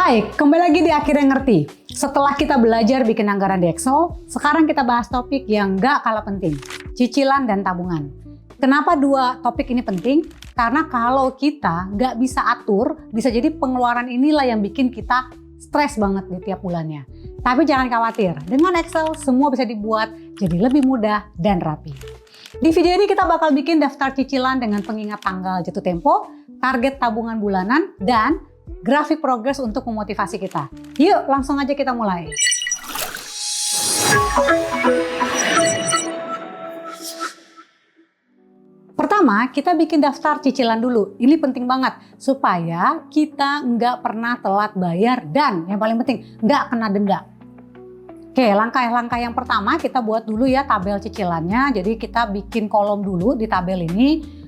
Hai, kembali lagi di Akhirnya Ngerti. Setelah kita belajar bikin anggaran di Excel, sekarang kita bahas topik yang gak kalah penting, cicilan dan tabungan. Kenapa dua topik ini penting? Karena kalau kita gak bisa atur, bisa jadi pengeluaran inilah yang bikin kita stres banget di tiap bulannya. Tapi jangan khawatir, dengan Excel semua bisa dibuat jadi lebih mudah dan rapi. Di video ini kita bakal bikin daftar cicilan dengan pengingat tanggal jatuh tempo, target tabungan bulanan, dan grafik progres untuk memotivasi kita. Yuk langsung aja kita mulai. Pertama, kita bikin daftar cicilan dulu. Ini penting banget supaya kita nggak pernah telat bayar dan yang paling penting nggak kena denda. Oke, langkah-langkah yang pertama kita buat dulu ya tabel cicilannya. Jadi kita bikin kolom dulu di tabel ini.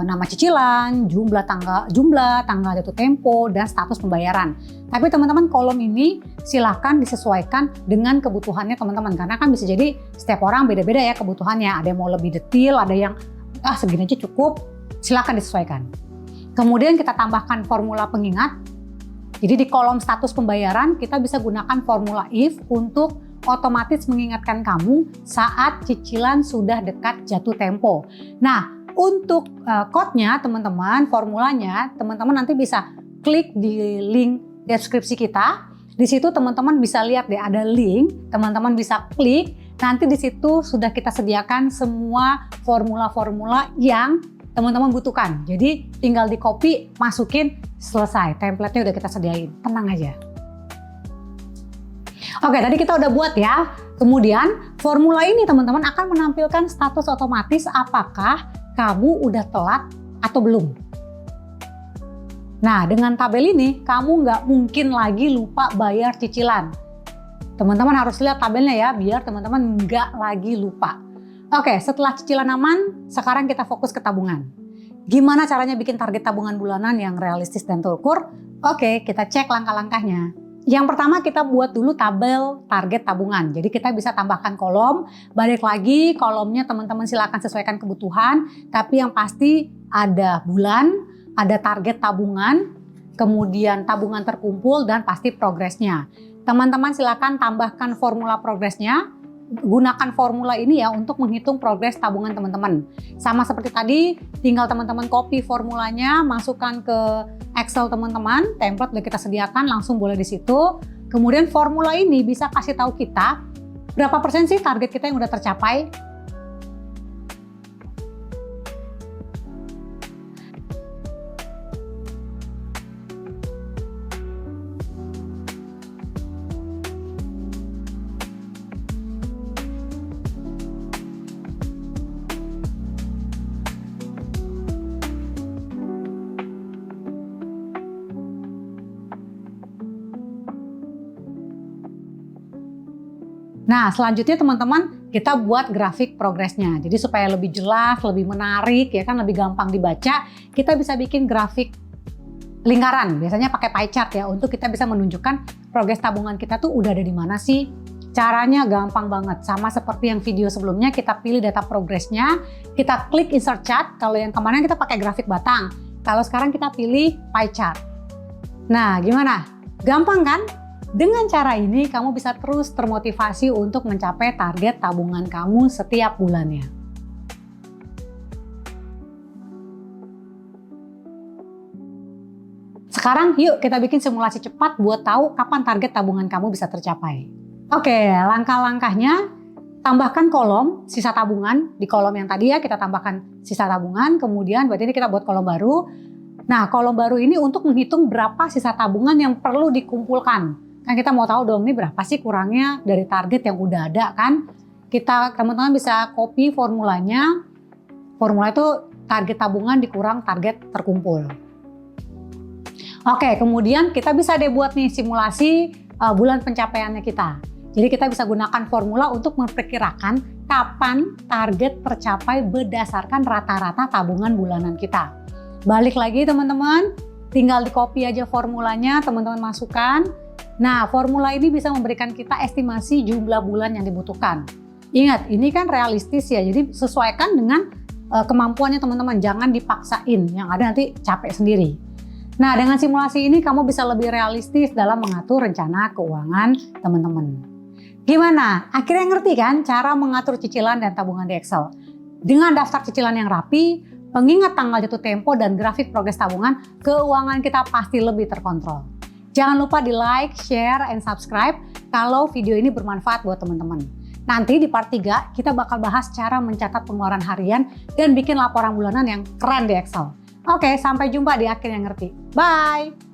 Nama cicilan, jumlah tanggal jatuh tempo, dan status pembayaran. Tapi teman-teman kolom ini silahkan disesuaikan dengan kebutuhannya teman-teman. Karena kan bisa jadi setiap orang beda-beda ya kebutuhannya. Ada yang mau lebih detail, ada yang segini aja cukup, silahkan disesuaikan. Kemudian kita tambahkan formula pengingat. Jadi di kolom status pembayaran kita bisa gunakan formula if untuk otomatis mengingatkan kamu saat cicilan sudah dekat jatuh tempo. Nah, untuk code-nya teman-teman, formulanya teman-teman nanti bisa klik di link deskripsi kita. Di situ teman-teman bisa lihat deh ada link, teman-teman bisa klik. Nanti di situ sudah kita sediakan semua formula-formula yang teman-teman butuhkan. Jadi tinggal di copy, masukin, selesai. Template-nya udah kita sediain. Tenang aja. Oke, tadi kita udah buat ya. Kemudian formula ini teman-teman akan menampilkan status otomatis apakah kamu udah telat atau belum. Nah, dengan tabel ini kamu nggak mungkin lagi lupa bayar cicilan. Teman-teman harus lihat tabelnya ya, biar teman-teman nggak lagi lupa. Oke, setelah cicilan aman, sekarang kita fokus ke tabungan. Gimana caranya bikin target tabungan bulanan yang realistis dan terukur? Oke, kita cek langkah-langkahnya. Yang pertama kita buat dulu tabel target tabungan. Jadi kita bisa tambahkan kolom, balik lagi kolomnya teman-teman silakan sesuaikan kebutuhan. Tapi yang pasti ada bulan, ada target tabungan, kemudian tabungan terkumpul dan pasti progresnya. Teman-teman silakan tambahkan formula progresnya. Gunakan formula ini ya untuk menghitung progres tabungan teman-teman. Sama seperti tadi, tinggal teman-teman copy formulanya, masukkan ke Excel teman-teman, template udah kita sediakan, langsung boleh di situ. Kemudian formula ini bisa kasih tahu kita berapa persen sih target kita yang udah tercapai. Nah, selanjutnya teman-teman kita buat grafik progresnya. Jadi supaya lebih jelas, lebih menarik, ya kan lebih gampang dibaca, kita bisa bikin grafik lingkaran. Biasanya pakai pie chart ya untuk kita bisa menunjukkan progres tabungan kita tuh udah ada di mana sih. Caranya gampang banget, sama seperti yang video sebelumnya kita pilih data progresnya, kita klik insert chart. Kalau yang kemarin kita pakai grafik batang, kalau sekarang kita pilih pie chart. Nah, gimana? Gampang kan? Dengan cara ini kamu bisa terus termotivasi untuk mencapai target tabungan kamu setiap bulannya. Sekarang yuk kita bikin simulasi cepat buat tahu kapan target tabungan kamu bisa tercapai. Oke, langkah-langkahnya tambahkan kolom sisa tabungan. Di kolom yang tadi ya kita tambahkan sisa tabungan, kemudian berarti ini kita buat kolom baru. Nah, kolom baru ini untuk menghitung berapa sisa tabungan yang perlu dikumpulkan. Kan kita mau tahu dong ini berapa sih kurangnya dari target yang udah ada kan. Teman-teman bisa copy formulanya. Formula itu target tabungan dikurang target terkumpul. Oke, kemudian kita bisa deh buat nih simulasi bulan pencapaiannya kita. Jadi kita bisa gunakan formula untuk memperkirakan kapan target tercapai berdasarkan rata-rata tabungan bulanan kita. Balik lagi teman-teman, tinggal di copy aja formulanya, teman-teman masukkan. Nah, formula ini bisa memberikan kita estimasi jumlah bulan yang dibutuhkan. Ingat, ini kan realistis ya, jadi sesuaikan dengan kemampuannya teman-teman, jangan dipaksain, yang ada nanti capek sendiri. Nah, dengan simulasi ini kamu bisa lebih realistis dalam mengatur rencana keuangan teman-teman. Gimana? Akhirnya ngerti kan cara mengatur cicilan dan tabungan di Excel? Dengan daftar cicilan yang rapi, pengingat tanggal jatuh tempo, dan grafik progres tabungan, keuangan kita pasti lebih terkontrol. Jangan lupa di like, share, and subscribe kalau video ini bermanfaat buat teman-teman. Nanti di part 3 kita bakal bahas cara mencatat pengeluaran harian dan bikin laporan bulanan yang keren di Excel. Oke, sampai jumpa di Akhirnya Ngerti. Bye!